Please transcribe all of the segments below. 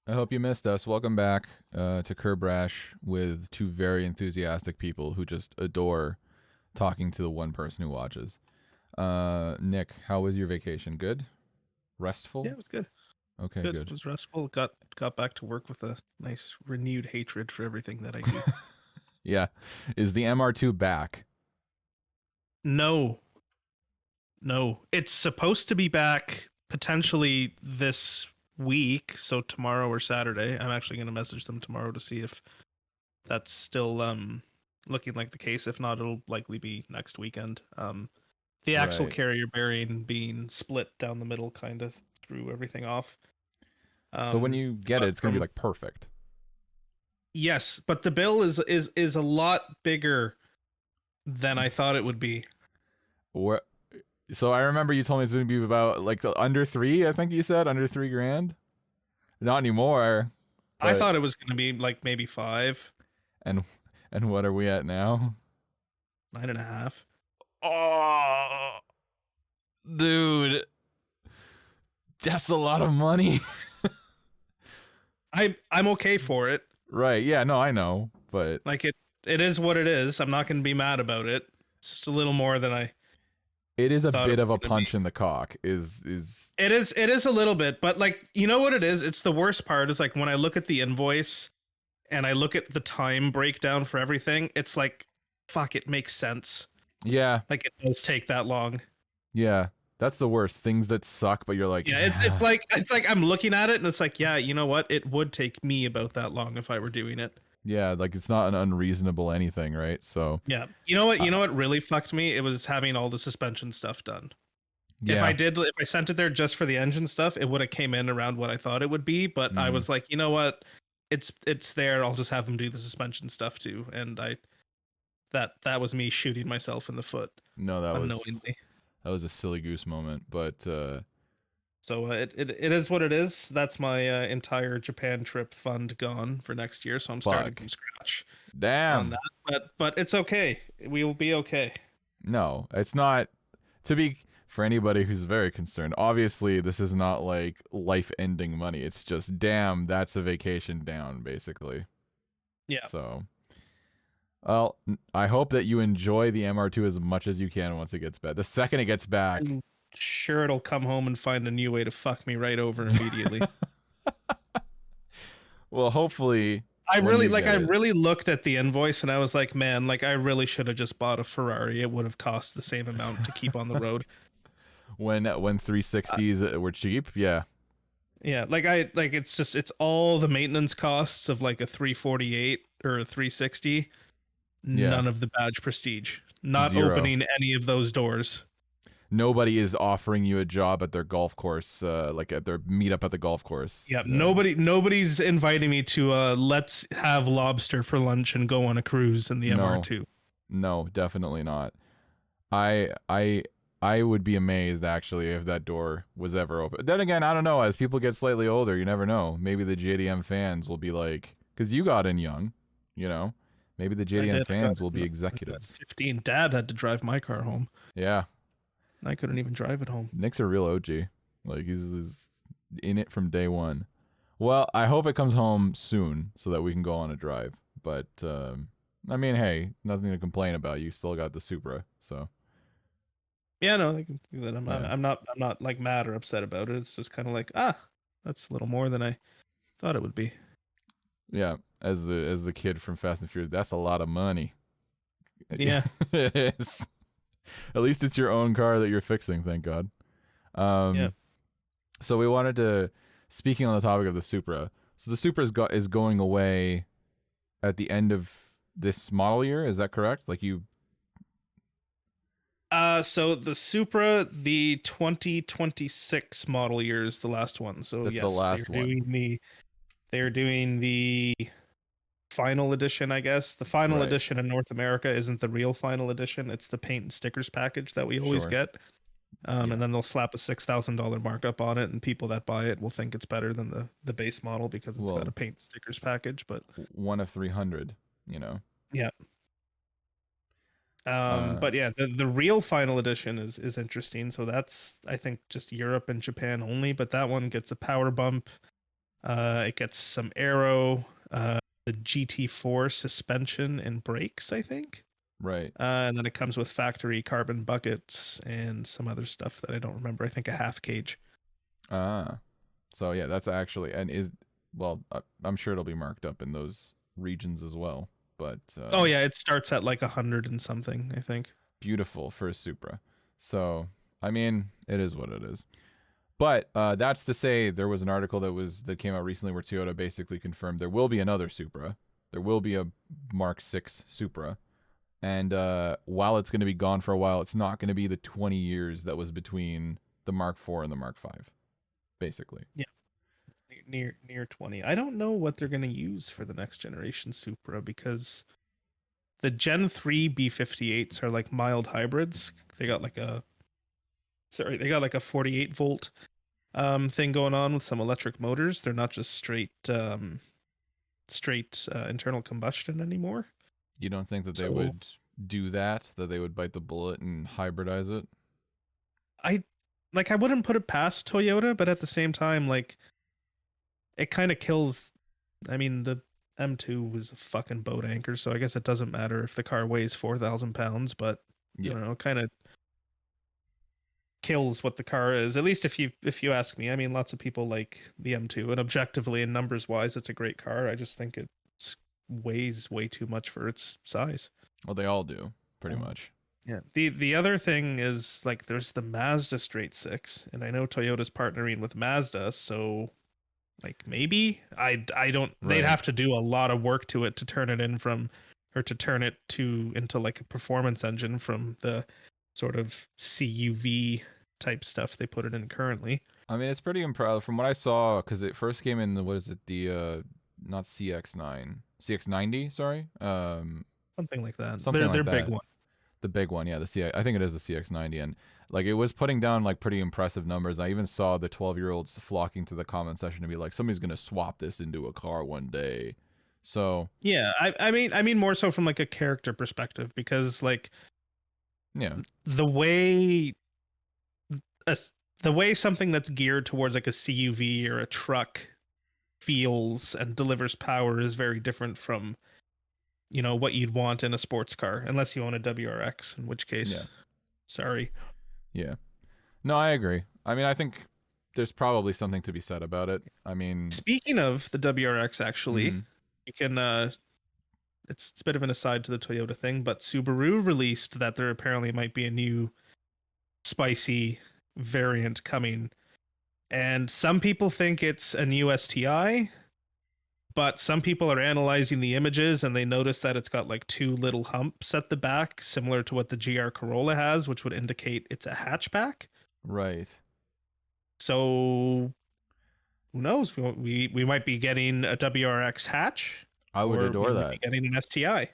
I hope you missed us. Welcome back to Curbrash with two very enthusiastic people who just adore talking to the one person who watches. Nick, how was your vacation? Good? Yeah, Restful? it was good. Okay, Good. It good. was restful. Got back to work with a nice renewed hatred for everything that I do. Yeah. Is the MR2 back? No, no. It's supposed to be back potentially this week, so tomorrow or Saturday. I'm actually going to message them tomorrow to see if that's still looking like the case. If not, it'll likely be next weekend. The axle Right. carrier bearing being split down the middle kind of threw everything off. So when Um, you get it, but it's going to be from like perfect. Yes, but the bill is a lot bigger than I thought it would be. What? So I remember you told me it's going to be about like under three, I think you said, under 3 grand. Not anymore, I but thought it was going to be like maybe five, and and what are we at now? 9.5. Oh, dude, that's a lot of money. I'm okay for it. Right. Yeah, no, I know. But Like it is what it is. I'm not going to be mad about it. It's just a little more than I it is a thought it bit was of a going to be. punch in the cock. Is It is a little bit, but like you know what it is? It's the worst part is like when I look at the invoice and I look at the time breakdown for everything, it's like fuck, it makes sense. yeah, Like it does take that long. yeah. That's the worst. Things that suck, but you're like, Yeah, yeah. it's like I'm looking at it and it's like, yeah, you know what? It would take me about that long if I were doing it. Yeah, like it's not an unreasonable anything, right? So, Yeah. You know what? uh, You know what really fucked me? It was having all the suspension stuff done. yeah. If I sent it there just for the engine stuff, it would have came in around what I thought it would be, but I Mm, was like, you know what? It's there. I'll just have them do the suspension stuff too. And I that was me shooting myself in the foot no, unknowingly. that was a silly goose moment, but So it is what it is. That's my entire Japan trip fund gone for next year. So I'm starting fuck. from scratch on Damn. that. But it's okay. We will be okay. No, it's not. To be for anybody who's very concerned, obviously this is not like life-ending money. It's just damn, that's a vacation down, basically. Yeah. So, well, I hope that you enjoy the MR2 as much as you can once it gets back. The second it gets back, I'm sure it'll come home and find a new way to fuck me right over immediately. well, hopefully I when really you like get I it, really looked at the invoice and I was like, man, like I really should have just bought a Ferrari. It would have cost the same amount to keep on the road. when Uh, 360s were cheap, yeah, yeah, like it's just it's all the maintenance costs of like a 348 or a 360. yeah, None of the badge prestige. Not zero. opening any of those doors. Nobody is offering you a job at their golf course, like at their meetup at the golf course. Yeah, nobody's inviting me to let's have lobster for lunch and go on a cruise in the No, MR2. no, definitely not. I I I would be amazed actually if that door was ever open. Then again, I don't know. As people get slightly older, you never know. Maybe the JDM fans will be like, because you got in young, you know. Maybe the I JDM did. fans will I be got executives. 15. Dad had to drive my car home. Yeah, I couldn't even drive it home. Nick's a real OG. Like he's in it from day one. Well, I hope it comes home soon so that we can go on a drive. But I mean, hey, nothing to complain about. You still got the Supra, so Yeah, no, I can do that. yeah. I'm not like mad or upset about it. It's just kind of like, that's a little more than I thought it would be. Yeah, as the kid from Fast and Furious, that's a lot of money. Yeah. It is. At least it's your own car that you're fixing, thank God. Yeah. Um, so we wanted to, speaking on the topic of the Supra. So the Supra is going away at the end of this model year. Is that correct? Like you, So the Supra, the 2026 model year is the last one. So that's the yes, last one, they're doing the final edition, I guess. The final right? edition in North America isn't the real final edition. It's the paint and stickers package that we always Sure. get. And Yeah. then they'll slap a $6,000 markup on it, and people that buy it will think it's better than the base model because it's got a Well, paint and stickers package. But one of 300. You know. yeah, Uh, but yeah, the real final edition is interesting. So that's I think just Europe and Japan only, but that one gets a power bump. It gets some aero, the GT4 suspension and brakes, I think. Right. And then it comes with factory carbon buckets and some other stuff that I don't remember. I think a half cage. Ah. So yeah, that's actually and is well, I'm sure it'll be marked up in those regions as well. But Oh yeah, it starts at like 100 and something, I think. beautiful for a Supra. So I mean, it is what it is. But that's to say, there was an article that came out recently where Toyota basically confirmed there will be another Supra. There will be a Mark 6 Supra. And while it's going to be gone for a while, it's not going to be the 20 years that was between the Mark 4 and the Mark 5, basically. Yeah, near 20. I don't know what they're going to use for the next generation Supra because the Gen 3 B58s are like mild hybrids. They got like a 48 volt thing going on with some electric motors. They're not just straight internal combustion anymore. You don't think that they So would do that? That they would bite the bullet and hybridize it? I I wouldn't put it past Toyota, but at the same time, like it kind of kills. I mean, the M2 was a fucking boat anchor, so I guess it doesn't matter if the car weighs 4,000 pounds, but Yeah. you know, kind of kills what the car is. At least if you ask me. I mean, lots of people like the M2, and objectively and numbers wise, it's a great car. I just think it weighs way too much for its size. Well, they all do, pretty Oh. much. Yeah. The other thing is like there's the Mazda Straight Six, and I know Toyota's partnering with Mazda, so like maybe I don't. They'd Right. have to do a lot of work to it to turn it in from, or to turn it to into like a performance engine from the sort of CUV type stuff they put it in currently. I mean, it's pretty impressive from what I saw because it first came in the, what is it, the not CX9, CX90, sorry, Something like that. something They're like big that. one. The big one, yeah, the CX. I think it is the CX90, and like it was putting down like pretty impressive numbers. I even saw the 12-year-olds flocking to the comment section to be like, somebody's gonna swap this into a car one day. So Yeah, I mean more so from like a character perspective because like yeah, the way a, the way something that's geared towards like a CUV or a truck feels and delivers power is very different from what you'd want in a sports car unless you own a WRX, in which yeah, case sorry. yeah. No, I agree. I mean, I think there's probably something to be said about it. I mean, Speaking of the WRX, actually, mhm, you can it's a bit of an aside to the Toyota thing, but Subaru released that there apparently might be a new spicy variant coming. And some people think it's a new STI, but some people are analyzing the images and they notice that it's got like two little humps at the back, similar to what the GR Corolla has, which would indicate it's a hatchback. right. So who knows? We might be getting a WRX hatch, I would or we adore might be that. getting an STI.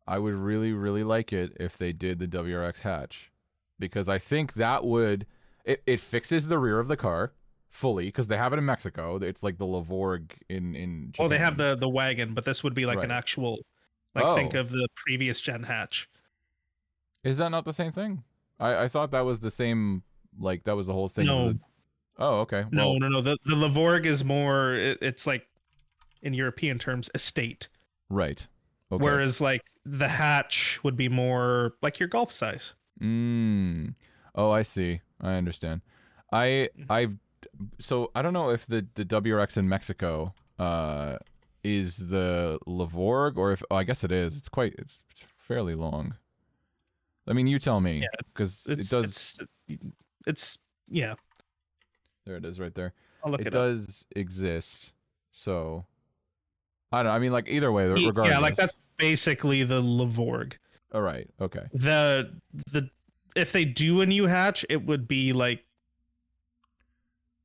I would really, really like it if they did the WRX hatch, because I think that would it fixes the rear of the car fully because they have it in Mexico. It's like the Lavorg in Oh, they have Japan. the wagon, but this would be like an Right. actual, like think Oh, of the previous gen hatch. is that not the same thing? I thought that was the same. Like that was the whole thing. Is No, the oh okay. no, Well, no, no. The Lavorg is more. It's like in European terms, estate. right. Okay. Whereas like the hatch would be more like your golf size. Mm. Oh, I see. I understand. I Mhm. I've so I don't know if the WRX in Mexico is the Lavorg or if I guess it is. It's fairly long. I mean, you tell Yeah, me because it it's does. it's it's yeah. There it is, right there. I'll look It it up. does exist. So I don't know. I mean, like either way, Yeah, like regardless. that's basically the Lavorg. All right. Okay. The if they do a new hatch, it would be like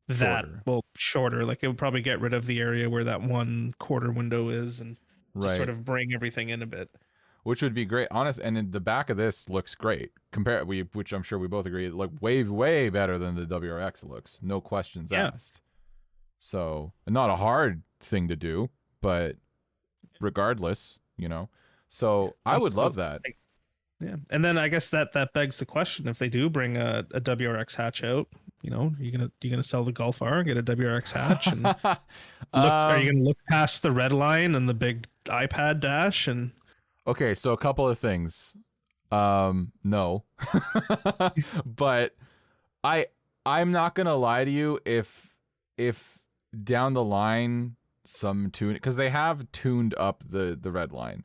that. Shorter. Well, shorter. Like it would probably get rid of the area where that one quarter window is, and just sort Right. of bring everything in a bit. Which would be great, honest. And in the back of this looks great. Which I'm sure we both agree, look way better than the WRX looks. No questions Yeah. asked. So not a hard thing to do, but regardless, you know. So I would Also, love that. like, Yeah, and then I guess that begs the question: if they do bring a WRX hatch out, you gonna sell the Golf R and get a WRX hatch and look? Are you um, gonna look past the red line and the big iPad dash and okay, so a couple of things. No. But I I'm not gonna lie to you, if down the line some tune, because they have tuned up the red line.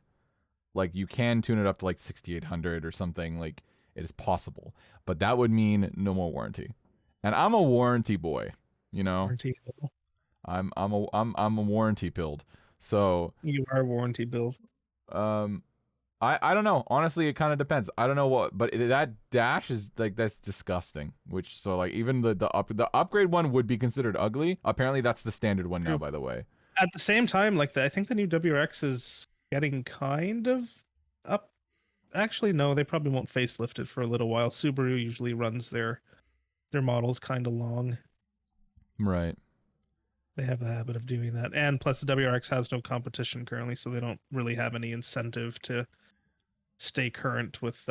Like you can tune it up to like 6800 or something. Like it is possible, but that would mean no more warranty. And I'm a warranty boy, you know. warranty? I'm a warranty pilled. So You are warranty build. um I don't know. Honestly, it kind of depends. I don't know what, but that dash is like that's disgusting. Which so like even the upgrade one would be considered ugly. Apparently, that's the standard one now. True. By the way. At the same time, like I think the new WRX is getting kind of up. Actually, no, they probably won't facelift it for a little while. Subaru usually runs their models kind of long. Right. They have the habit of doing that, and plus the WRX has no competition currently, so they don't really have any incentive to stay current with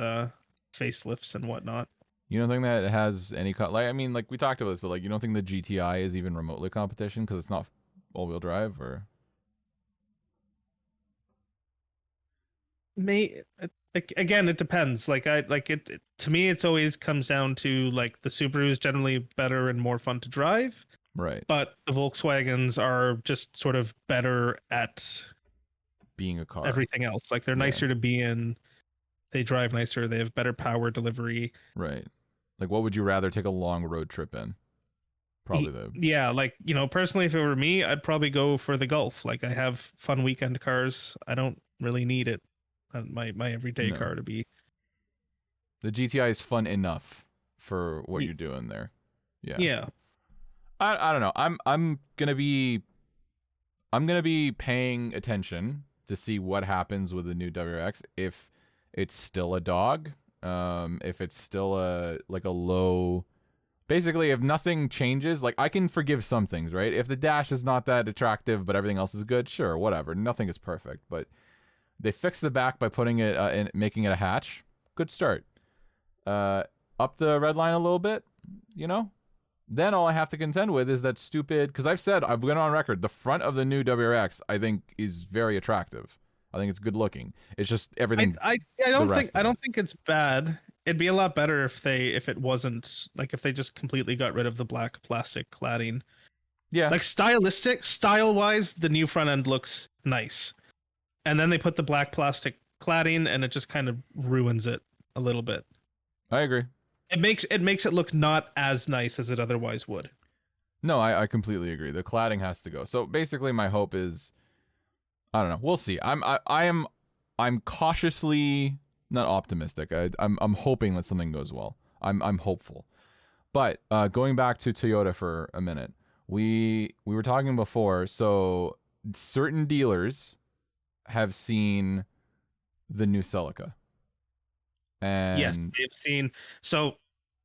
facelifts and whatnot. You don't think that it has any like I mean like we talked about this, but like you don't think the GTI is even remotely competition because it's not all-wheel drive or Again, it depends. Like I like it to me, it's always comes down to like the Subaru is generally better and more fun to drive, right but the Volkswagens are just sort of better at being a car. everything else. Like they're nicer to be in. They drive nicer. They have better power delivery. Right. Like what would you rather take a long road trip in? Probably the Yeah, like personally, if it were me, I'd probably go for the Golf. Like I have fun weekend cars. I don't really need it, my everyday No. car to be. The GTI is fun enough for what you're doing there. Yeah. Yeah. I don't know. I'm gonna be paying attention to see what happens with the new WRX. If it's still a dog, if it's still a low. Basically, if nothing changes, like I can forgive some things, right? If the dash is not that attractive, but everything else is good, sure, whatever. Nothing is perfect, but they fixed the back by putting it and making it a hatch. Good start. Up the red line a little bit, Then all I have to contend with is that stupid. Because I've been on record. The front of the new WRX I think is very attractive. I think it's good looking. It's just everything. I don't think it's bad. It'd be a lot better if it wasn't like if they just completely got rid of the black plastic cladding. Yeah. Like style wise, the new front end looks nice. And then they put the black plastic cladding and it just kind of ruins it a little bit. I agree. It makes it look not as nice as it otherwise would. No, I completely agree. The cladding has to go. So basically my hope is I don't know. We'll see. I'm cautiously not optimistic. I'm hoping that something goes well. I'm hopeful. But going back to Toyota for a minute, we were talking before. So certain dealers have seen the new Celica, and yes,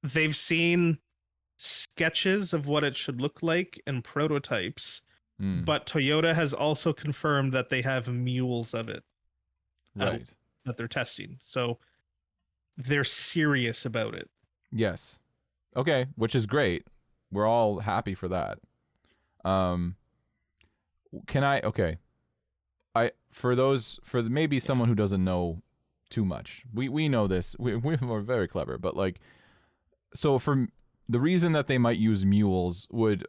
they've seen sketches of what it should look like and prototypes. But Toyota has also confirmed that they have mules of it right that they're testing. So they're serious about it. Yes. Okay, which is great. We're all happy for that. For maybe someone who doesn't know too much. We know this. We're very clever, but like so for the reason that they might use mules would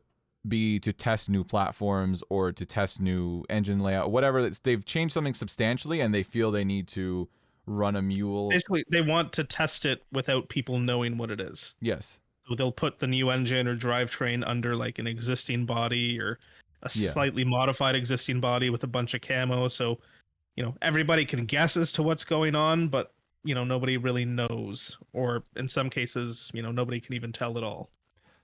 be to test new platforms or to test new engine layout, whatever. They've changed something substantially and they feel they need to run a mule. Basically, they want to test it without people knowing what it is. Yes. So they'll put the new engine or drivetrain under like an existing body or a slightly modified existing body with a bunch of camo. So, everybody can guess as to what's going on, but, nobody really knows. Or in some cases, nobody can even tell at all.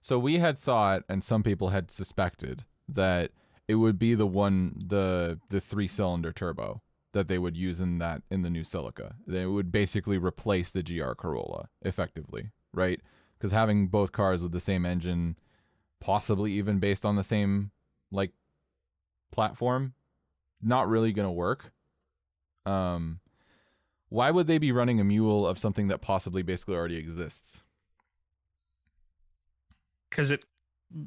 So we had thought, and some people had suspected, that it would be the 3-cylinder turbo that they would use in the new Celica. They would basically replace the GR Corolla effectively, right? Because having both cars with the same engine, possibly even based on the same like platform, not really gonna work. Why would they be running a mule of something that possibly basically already exists? Because it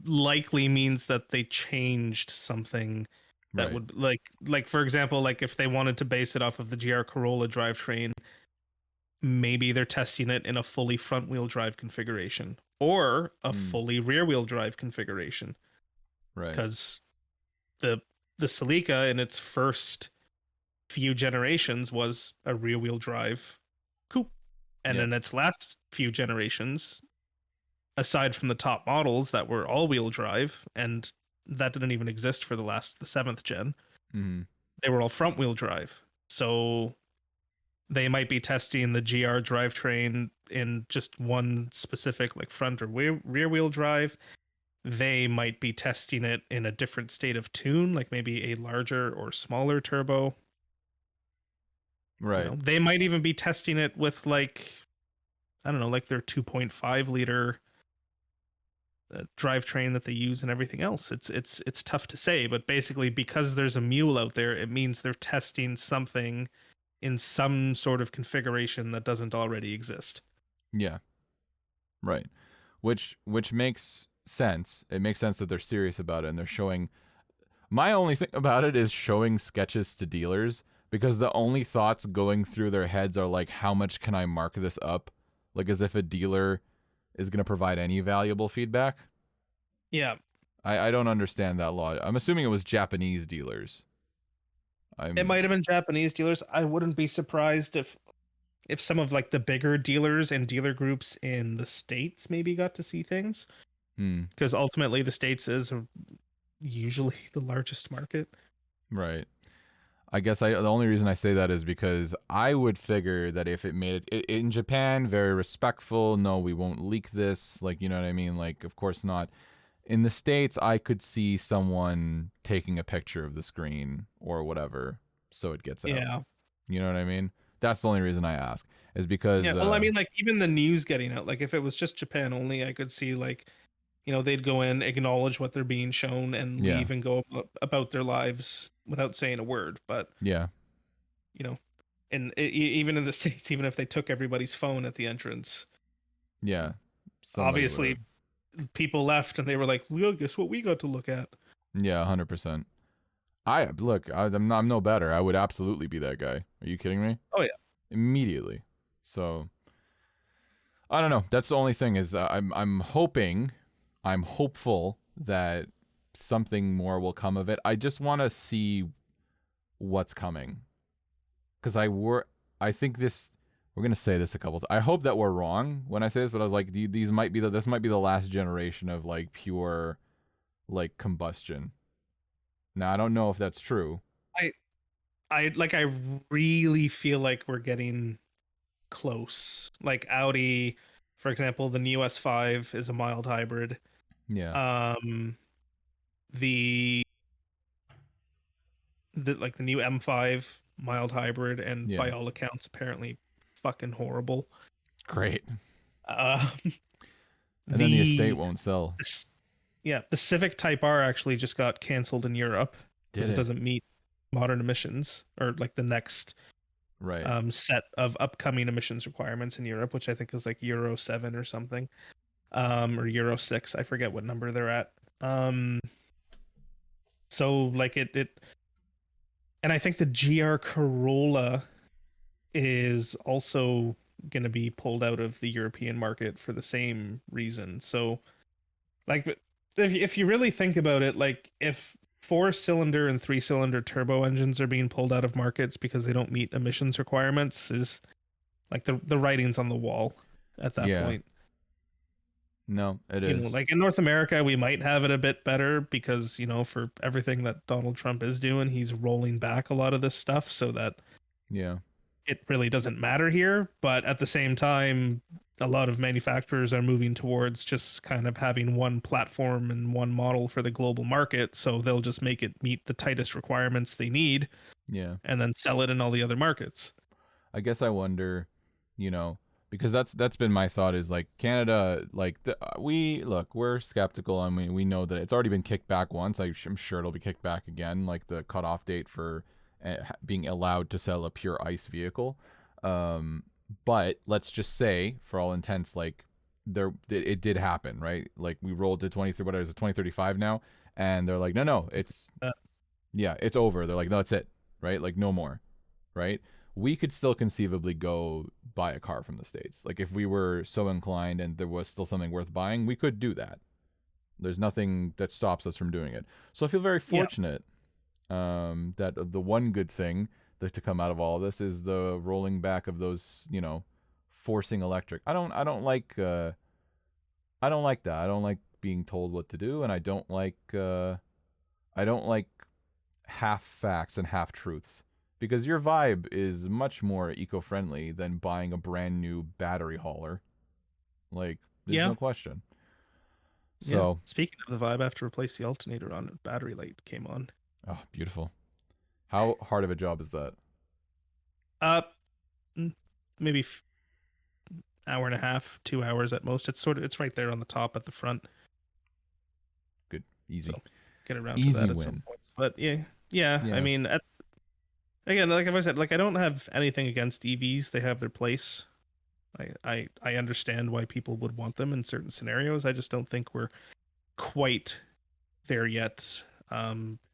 likely means that they changed something that Right. would like for example, like if they wanted to base it off of the GR Corolla drivetrain, maybe they're testing it in a fully front wheel drive configuration or a Mm, fully rear wheel drive configuration, right. because the the Celica in its first few generations was a rear wheel drive coupe, and Yep. in its last few generations, aside from the top models that were all wheel drive, and that didn't even exist for the seventh gen, Mm, they were all front wheel drive. So they might be testing the GR drivetrain in just one specific like front or rear wheel drive. They might be testing it in a different state of tune, like maybe a larger or smaller turbo. right. They might even be testing it with like, I don't know, like their 2.5 liter drivetrain that they use and everything else. It's tough to say, but basically because there's a mule out there, it means they're testing something in some sort of configuration that doesn't already exist. Yeah. Right. Which makes sense. It makes sense that they're serious about it and they're showing. My only thing about it is showing sketches to dealers because the only thoughts going through their heads are like, how much can I mark this up? Like as if a dealer is going to provide any valuable feedback. Yeah, I don't understand that law. I'm assuming it was Japanese dealers. it I'm might have been Japanese dealers. I wouldn't be surprised if some of like the bigger dealers and dealer groups in the states maybe got to see things, hmm, because ultimately the states is usually the largest market. right. I guess the only reason I say that is because I would figure that if it made it in Japan, very respectful. No, we won't leak this. Like, you know what I mean? Like, of course not. In the States, I could see someone taking a picture of the screen or whatever so it gets out. Yeah. You know what I mean? That's the only reason I ask is because, Yeah, well, I mean, like even the news getting out, like if it was just Japan only, I could see like, they'd go in, acknowledge what they're being shown, and yeah, leave and go about their lives without saying a word. But yeah, you know, and even in the states, even if they took everybody's phone at the entrance, yeah, somebody would obviously have. people left and they were like, "Well, guess what we got to look at." Yeah, 100%. I look, I'm no better. I would absolutely be that guy. Are you kidding me? Oh yeah, Immediately. So I don't know. That's the only thing is I'm hopeful that something more will come of it. I just want to see what's coming because I think this. We're gonna say this a couple times. I hope that we're wrong when I say this, but I was like, these might be this might be the last generation of like pure, like combustion. Now I don't know if that's true. I I really feel like we're getting close. Like Audi, for example, the new S5 is a mild hybrid. Yeah, Um, the the new M5 mild hybrid, and yeah, by all accounts, apparently fucking horrible. great. Uh, And then the estate the won't sell. this- yeah, the Civic Type R actually just got canceled in Europe because Did it it? doesn't meet modern emissions, or like the next Right. set of upcoming emissions requirements in Europe, which I think is like Euro 7 or something, or Euro 6. I forget what number they're at. Um, so like it, and I think the GR Corolla is also going to be pulled out of the European market for the same reason. So, like, if you really think about it, like, if 4-cylinder and 3-cylinder turbo engines are being pulled out of markets because they don't meet emissions requirements, is like the writing's on the wall at that Yeah. point. No, it is. Like in North America, we might have it a bit better because, for everything that Donald Trump is doing, he's rolling back a lot of this stuff so that Yeah. it really doesn't matter here. But at the same time, a lot of manufacturers are moving towards just kind of having one platform and one model for the global market. So they'll just make it meet the tightest requirements they need Yeah. and then sell it in all the other markets. I guess I wonder, because that's been my thought is like Canada, like we're skeptical. I mean, we know that it's already been kicked back once. I'm sure it'll be kicked back again, like the cutoff date for being allowed to sell a pure ICE vehicle. Um, but let's just say, for all intents, like it did happen, right? Like we rolled to 23, what is it, 2035 now, and they're like, no, it's Uh, yeah, it's over. They're like, no, that's it, right? Like no more, right? We could still conceivably go buy a car from the States. Like if we were so inclined and there was still something worth buying, we could do that. There's nothing that stops us from doing it. So I feel very yeah. fortunate that the one good thing that to come out of all of this is the rolling back of those, forcing electric. I don't like that. I don't like being told what to do, and I don't like half facts and half truths because your vibe is much more eco-friendly than buying a brand new battery hauler. Like, there's Yeah. no question. Yeah. So, Speaking of the vibe, I have to replace the alternator on it. Battery light came on. oh, beautiful. How hard of a job is that? Uh, maybe hour and a half, 2 hours at most. It's right there on the top at the front. Good, easy, So get around to easy that at some win. point. But yeah. I Yeah, mean, again, like I said, like I don't have anything against EVs. They have their place. I understand why people would want them in certain scenarios. I just don't think we're quite there yet,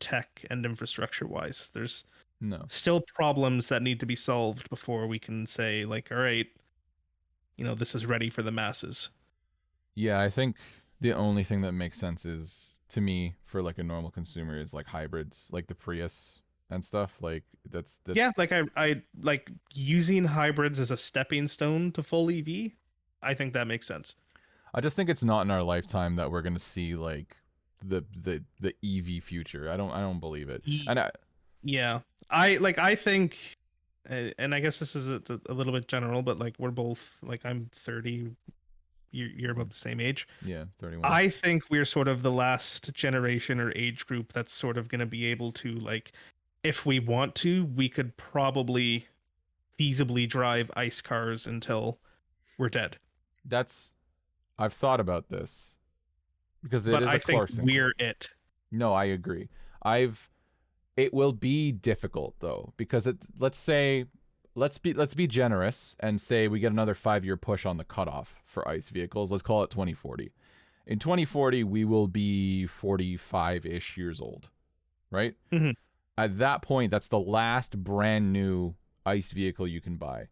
tech and infrastructure wise. There's no. still problems that need to be solved before we can say like, all right, this is ready for the masses. Yeah, I think the only thing that makes sense is to me for like a normal consumer is like hybrids, like the Prius and stuff. Like Yeah, that's like I like using hybrids as a stepping stone to full EV. I think that makes sense. I just think it's not in our lifetime that we're gonna see like the EV future. I don't believe it. Ye- And Yeah, I think, and I guess this is a little bit general, but like we're both like I'm 30, you're about the same age. yeah, 31. I think we're sort of the last generation or age group that's sort of going to be able to, like, if we want to, we could probably feasibly drive ice cars until we're dead. That's I've thought about this because it But is I a think Clarkson car. we're it. No, I agree. I've It will be difficult though because let's be generous and say we get another 5-year push on the cutoff for ICE vehicles. Let's call it 2040. In 2040 we will be 45-ish years old, right? Mhm. At that point that's the last brand new ICE vehicle you can buy.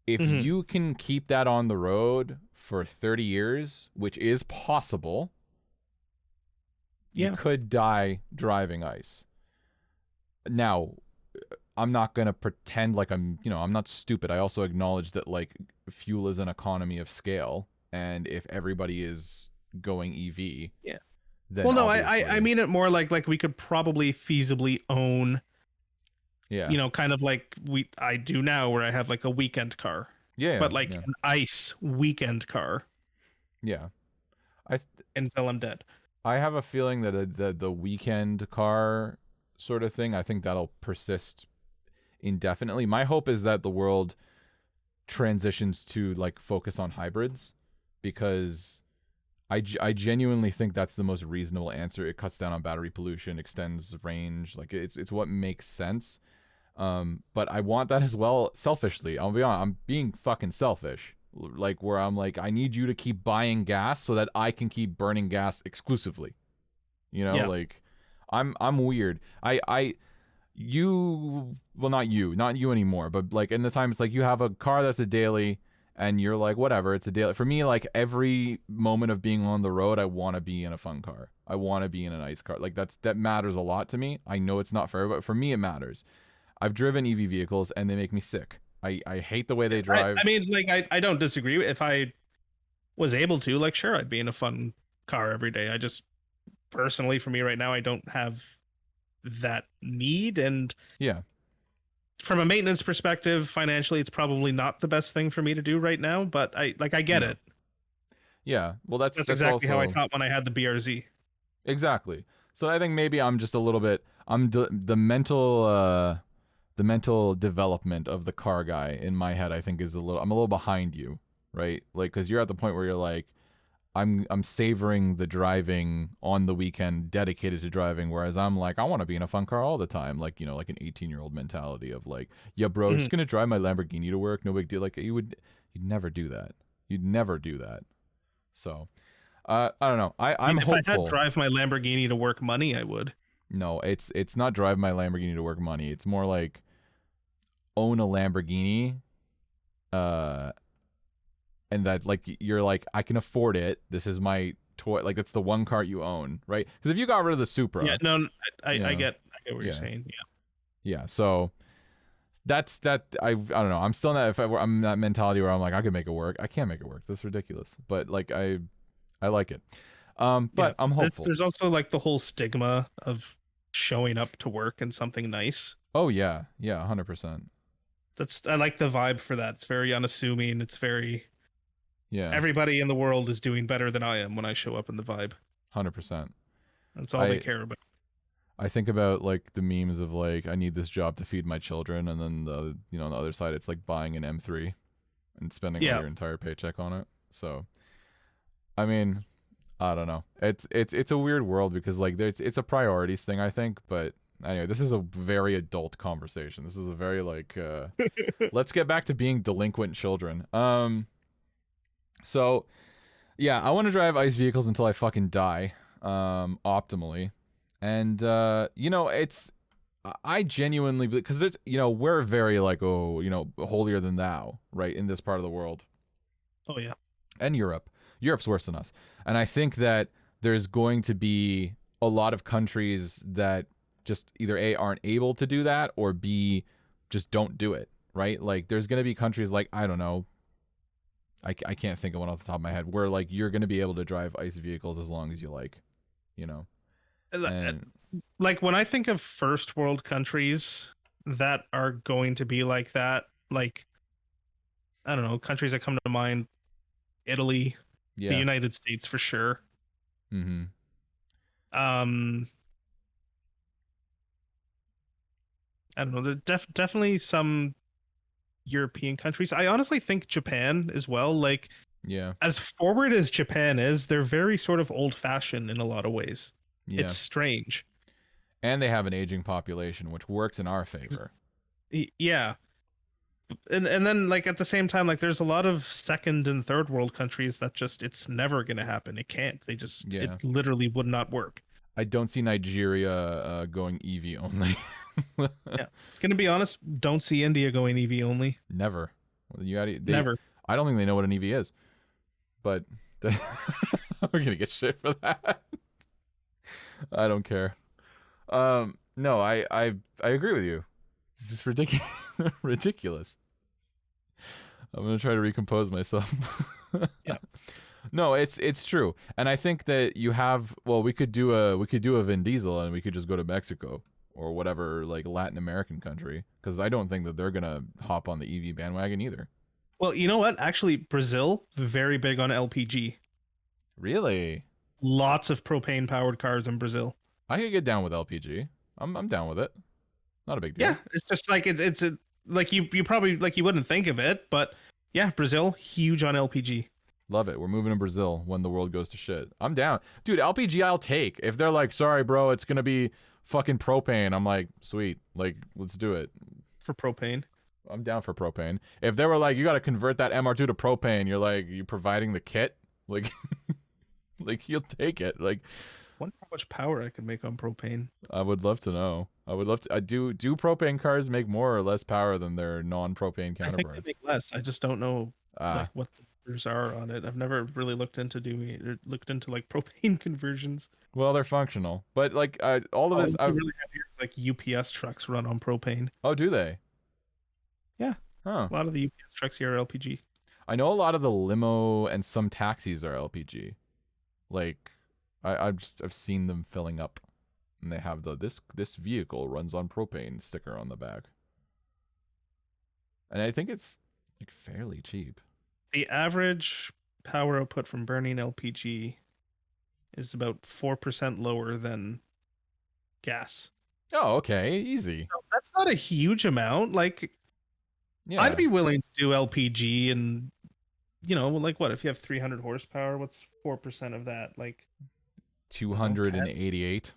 If Mhm. you can keep that on the road for 30 years, which is possible, you Yeah. could die driving ICE. Now, I'm not going to pretend like I'm not stupid. I also acknowledge that like fuel is an economy of scale, and if everybody is going EV, Yeah. then Well, no, I obviously, mean it more like we could probably feasibly own, yeah. kind of like I do now, where I have like a weekend car, Yeah, but like yeah. an ice weekend car Yeah. I until I'm dead. I have a feeling that the weekend car sort of thing, I think that'll persist indefinitely. My hope is that the world transitions to like focus on hybrids because I genuinely think that's the most reasonable answer. It cuts down on battery pollution, extends range, like it's what makes sense. But I want that as well selfishly. I'll be honest, I'm being fucking selfish. Like where I'm like, I need you to keep buying gas so that I can keep burning gas exclusively. Yeah. Like I'm weird. You well not you anymore, but like in the time it's like you have a car that's a daily and you're like whatever, it's a daily. For me, like every moment of being on the road, I want to be in a fun car. I want to be in a nice car. Like that matters a lot to me. I know it's not for everybody, but for me it matters. I've driven EV vehicles and they make me sick. I hate the way they I drive. mean, like, I don't disagree. If I was able to, like, sure, I'd be in a fun car every day. I just personally, for me right now, I don't have that need. And Yeah. from a maintenance perspective, financially, it's probably not the best thing for me to do right now. But I get No. it. Yeah. Well, That's that's exactly how I also thought when I had the BRZ. exactly. So I think maybe I'm just a little bit the mental development of the car guy in my head I think is I'm a little behind you, right? Like cuz you're at the point where you're like I'm savoring the driving on the weekend dedicated to driving, whereas I'm like, I want to be in a fun car all the time, like, you know, like an 18-year-old mentality of like, yeah, bro, Mhm. just gonna drive my Lamborghini to work, no big deal. Like you'd never do that. You'd never do that. So I don't know. I I'm mean, if I had hopeful. drive my Lamborghini to work money, I would. No, it's not drive my Lamborghini to work money. It's more like own a Lamborghini, uh, and that like you're like I can afford it. This is my toy. Like that's the one car you own, right? Because if you got rid of the Yeah, Supra, no, you know, I get what you're yeah, saying. yeah. So that's that. I don't know. I'm still not. If I'm in that mentality where I'm like I can make it work. I can't make it work. That's ridiculous. But like I like it. Yeah, But I'm hopeful. there's also like the whole stigma of showing up to work in something nice. Oh yeah, yeah, 100%. That's I like the vibe for that. It's very unassuming. It's very Yeah, everybody in the world is doing better than I am when I show up in the vibe. 100%. That's all they I care about. I think about like the memes of like I need this job to feed my children, and then the on the other side it's like buying an M3 and spending all Yeah, your entire paycheck on it. So I mean, I don't know. It's a weird world because like it's a priorities thing I think, but anyway, this is a very adult conversation. This is a very like let's get back to being delinquent children. So yeah, I want to drive ice vehicles until I fucking die, optimally. And it's I genuinely because there's we're very like holier than thou, right, in this part of the world. oh yeah. And Europe's worse than us. And I think that there's going to be a lot of countries that just either A aren't able to do that or B just don't do it, right? Like there's going to be countries like I don't know, I can't think of one off the top of my head where like you're going to be able to drive ice vehicles as long as you like, you know. And Like when I think of first world countries that are going to be like that, like I don't know, countries that come to mind, Italy, the yeah. United States for sure. Mhm. Um I don't know, definitely some European countries. I honestly think Japan as well. Like Yeah. as forward as Japan is, they're very sort of old fashioned in a lot of ways. Yeah. It's strange. And they have an aging population which works in our favor. Yeah. And then like at the same time, like there's a lot of second and third world countries that just it's never gonna happen. It can't. They just Yeah. it literally would not work. I don't see Nigeria going EV only. Yeah. Gonna be honest, don't see India going EV only. Never. You got Never. I don't think they know what an EV is. But we're gonna get shit for that. I don't care. No, I agree with you. This is ridiculous. Ridiculous. I'm gonna try to recompose myself. Yeah. No, it's true, and I think that you have. Well, we could do a Vin Diesel, and we could just go to Mexico or whatever like Latin American country, because I don't think that they're gonna hop on the EV bandwagon either. Well, you know what? Actually, Brazil, very big on LPG. Really? Lots of propane powered cars in Brazil. I could get down with LPG. I'm down with it. Not a big deal. Yeah, it's just like it's a, like you probably like you wouldn't think of it, but yeah, Brazil huge on LPG. Love it. We're moving to Brazil when the world goes to shit. I'm down. Dude, LPG I'll take. If they're like, sorry, bro, it's going to be fucking propane. I'm like, sweet. Like, let's do it. For propane. I'm down for propane. If they were like, you got to convert that MR2 to propane, you're like, you providing the kit? Like, like you'll take it. Like, Wonder how much power I could make on propane. I would love to know. I would love to. I do propane cars make more or less power than their non-propane I think counterparts? they make less. I just don't know like Ah, what the numbers are on it. I've never really looked into like propane conversions. well, they're functional. But like all of Oh, this, you really have here like UPS trucks run on propane. oh, do they? Yeah, Huh. a lot of the UPS trucks here are LPG. I know a lot of the limo and some taxis are LPG. Like I've seen them filling up, and they have the this vehicle runs on propane sticker on the back, and I think it's like fairly cheap. The average power output from burning LPG is about 4% lower than gas. Oh, okay, easy. So that's not a huge amount. Like Yeah, I'd be willing to do LPG and like what if you have 300 horsepower? What's 4% of that? Like, I don't know, 10. 288.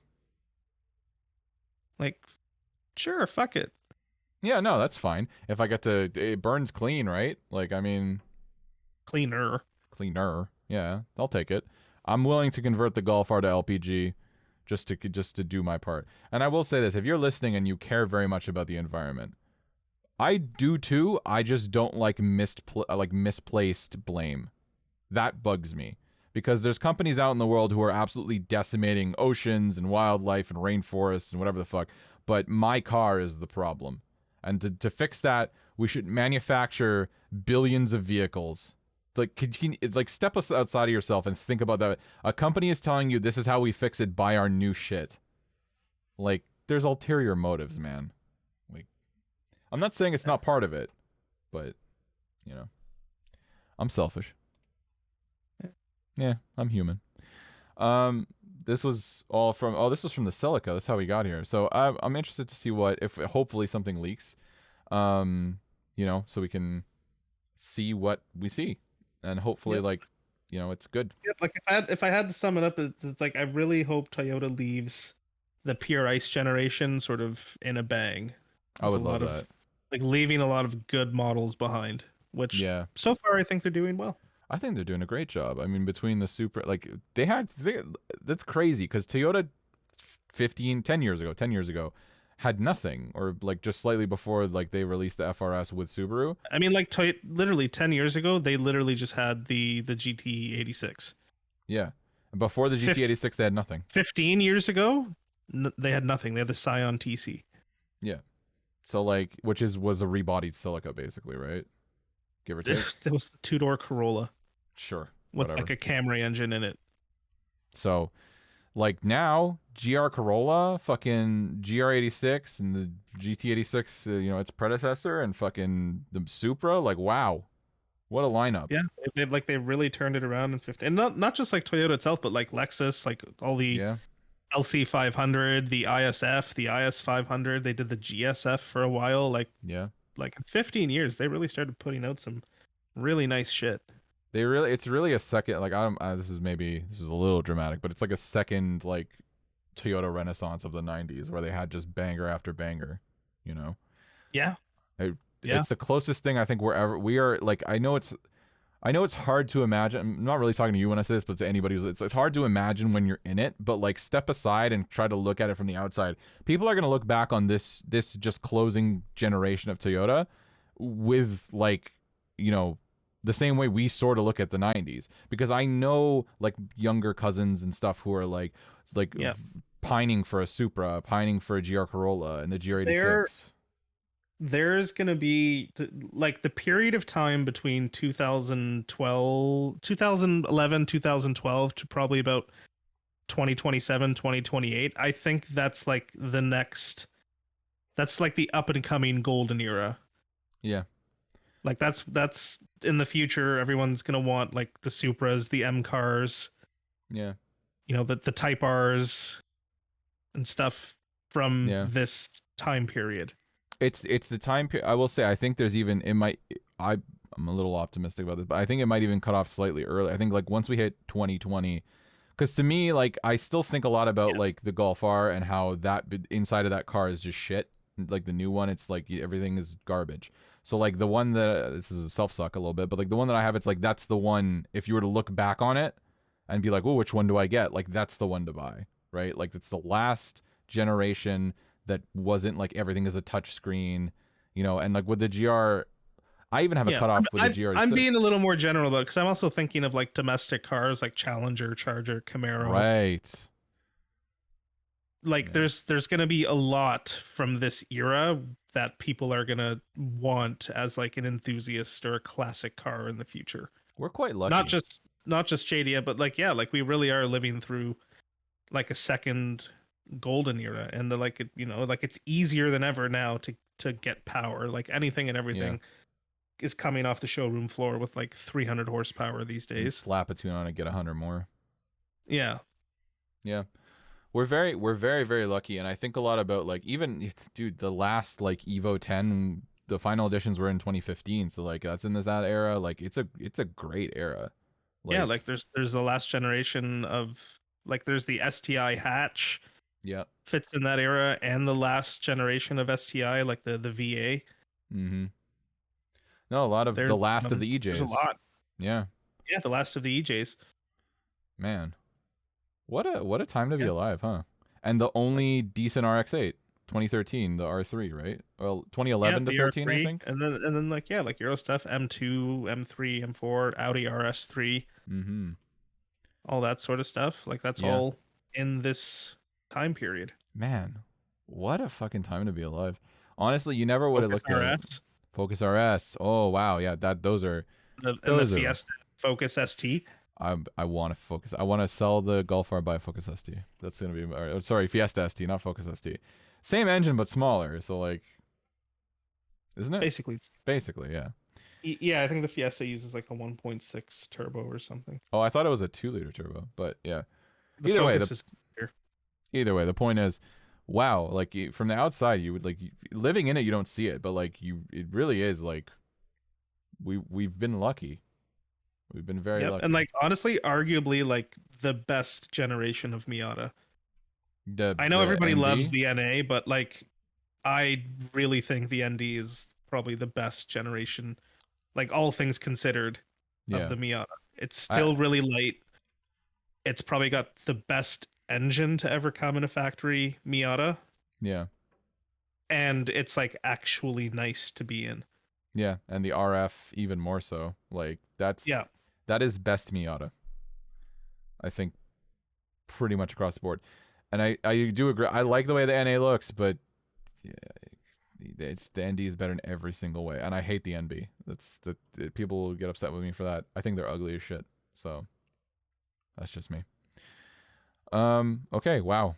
Like, sure, fuck it. Yeah, no, that's fine. If I get to, it burns clean, right? Like, I mean, Cleaner. cleaner. Yeah, I'll take it. I'm willing to convert the Golf R to LPG just to do my part. And I will say this, if you're listening and you care very much about the environment, I do too. I just don't like misplaced blame. That bugs me. Because there's companies out in the world who are absolutely decimating oceans and wildlife and rainforests and whatever the fuck, but my car is the problem. And to fix that, we should manufacture billions of vehicles. Like, like step outside of yourself and think about that. A company is telling you this is how we fix it, buy our new shit. Like, there's ulterior motives, man. Like, I'm not saying it's not part of it, but, you know, I'm selfish. Yeah, I'm human. This was all from, this was from the Celica. That's how we got here. So I'm interested to see if hopefully something leaks, so we can see what we see, and hopefully, it's good. Yeah, like if I had to sum it up, it's like I really hope Toyota leaves the pure ice generation sort of in a bang. I would love that. Like leaving a lot of good models behind, which so far I think they're doing well. I think they're doing a great job. I mean, between the Supra, like that's crazy because Toyota 10 years ago had nothing, or like just slightly before like they released the FRS with Subaru. I mean, like literally 10 years ago, they literally just had the GT86. Yeah. Before the GT86, they had nothing. 15 years ago, they had nothing. They had the Scion TC. Yeah. So like, was a rebodied Celica basically, right? Give or take. It was the two-door Corolla. Sure. With whatever. like a Camry engine in it. So, like now, GR Corolla, fucking GR86, and the GT86, its predecessor, and fucking the Supra. Like, wow, what a lineup! Yeah, they really turned it around in 15, and not just like Toyota itself, but like Lexus, like all the LC500, the ISF, the IS500. They did the GSF for a while. Like in 15 years, they really started putting out some really nice shit. It's really a second, like, this is a little dramatic, but it's like a second, like, Toyota renaissance of the 90s where they had just banger after banger, Yeah. It's the closest thing I think we are, like, I know it's hard to imagine. I'm not really talking to you when I say this, but to anybody it's hard to imagine when you're in it, but like step aside and try to look at it from the outside. People are going to look back on this just closing generation of Toyota with like, the same way we sort of look at the 90s, because I know like younger cousins and stuff who are like pining for a Supra, pining for a GR Corolla and the GR86. There's going to be like the period of time between 2011, 2012 to probably about 2027, 2028. I think that's like that's like the up and coming golden era. Yeah. Like that's in the future. Everyone's gonna want like the Supras, the M cars, the Type Rs and stuff from this time period. It's the time period. I will say, I think there's even I'm a little optimistic about this, but I think it might even cut off slightly early. I think like once we hit 2020, because to me, like I still think a lot about like the Golf R and how that inside of that car is just shit. Like the new one, it's like everything is garbage. So like the one this is a self-suck a little bit, but like the one that I have, it's like that's the one, if you were to look back on it and be like, oh, which one do I get? Like that's the one to buy, right? Like it's the last generation that wasn't like everything is a touch screen, and like with the GR, I even have a cutoff with the GR. I'm being a little more general about it because I'm also thinking of like domestic cars like Challenger, Charger, Camaro. Right. Like there's going to be a lot from this era that people are going to want as like an enthusiast or a classic car in the future. We're quite lucky. Not just JDM, but like we really are living through like a second golden era, and like it's easier than ever now to get power. Like anything and everything is coming off the showroom floor with like 300 horsepower these days. You slap a tune on it, get 100 more. Yeah. We're very, very lucky, and I think a lot about like even, dude, the last like Evo 10 the final editions were in 2015, so like that's in that era. Like it's a great era. Yeah, like there's the last generation of like there's the STI hatch yeah. fits in that era, and the last generation of STI, like the VA. Mm-hmm. No, a lot of the last of the There's a EJs. lot. Yeah. Yeah, the last of the EJs. Man, what a time to be Yeah. alive, huh? And the only decent RX-8, 2013, the R3, right? Well, 2011 to the 13, I R3, think. and then like like Euro stuff, M2, M3, M4, Audi RS3, Mm-hmm. all that sort of stuff. Like that's Yeah. all in this time period. Man, what a fucking time to be alive. Honestly, you never would have Focus looked at RS, Focus RS. Oh wow, yeah, those are and the those are. Fiesta Focus ST. I want to focus. I want to sell the Golf R by Focus ST. That's gonna be sorry, Fiesta ST, not Focus ST. Same engine but smaller. So like, isn't it? Basically, yeah. Yeah, I think the Fiesta uses like a 1.6 turbo or something. Oh, I thought it was a 2-liter turbo, but yeah. The Focus is here. Either way, the point is, wow. Like from the outside, you would like living in it, you don't see it, but like it really is like we've been lucky. We've been very lucky. And like honestly, arguably like the best generation of Miata. I know everybody ND? loves the NA, but like I really think the ND is probably the best generation, like all things considered, of the Miata. It's still really light. It's probably got the best engine to ever come in a factory Miata. Yeah. And it's like actually nice to be in. Yeah, and the RF even more so. Like that is best Miata. I think pretty much across the board. And I do agree. I like the way the NA looks, but yeah, the ND is better in every single way. And I hate the NB. People will get upset with me for that. I think they're ugly as shit. So that's just me. Okay, wow.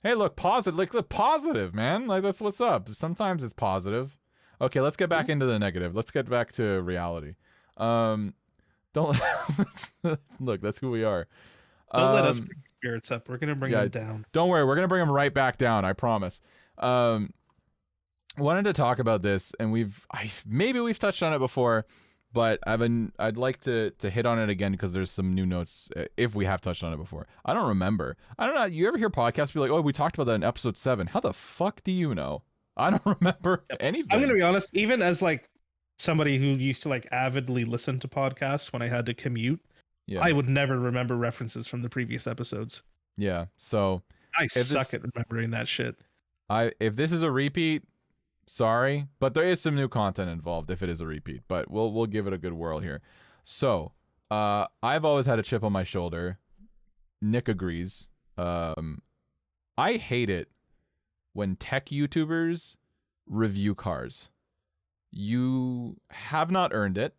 Hey, look, positive. Look, positive, man. Like that's what's up. Sometimes it's positive. Okay, let's get back into the negative. Let's get back to reality. Don't look. That's who we are. Don't let us bring spirits up. We're gonna bring them down. Don't worry. We're gonna bring them right back down. I promise. Wanted to talk about this, and maybe we've touched on it before, but I'd like to hit on it again because there's some new notes if we have touched on it before. I don't remember. I don't know. You ever hear podcasts be like, "Oh, we talked about that in episode 7." How the fuck do you know? I don't remember anything. I'm gonna be honest. Even as like somebody who used to like avidly listen to podcasts when I had to commute, I would never remember references from the previous episodes. Yeah. So I suck at remembering that shit. If this is a repeat, sorry, but there is some new content involved if it is a repeat, but we'll give it a good whirl here. So, I've always had a chip on my shoulder. Nick agrees. I hate it when tech YouTubers review cars. You have not earned it.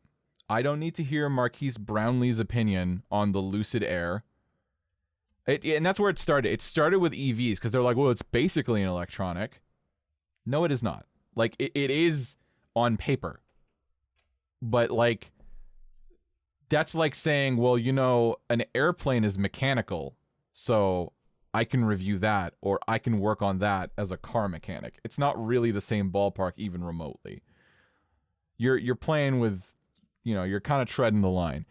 I don't need to hear Marquise Brownlee's opinion on the Lucid Air. And that's where it started. It started with EVs because they're like, well, it's basically an electronic. No, it is not. Like, it is on paper. But, like, that's like saying, well, an airplane is mechanical, so I can review that, or I can work on that as a car mechanic. It's not really the same ballpark, even remotely. You're playing with, you're kind of treading the line.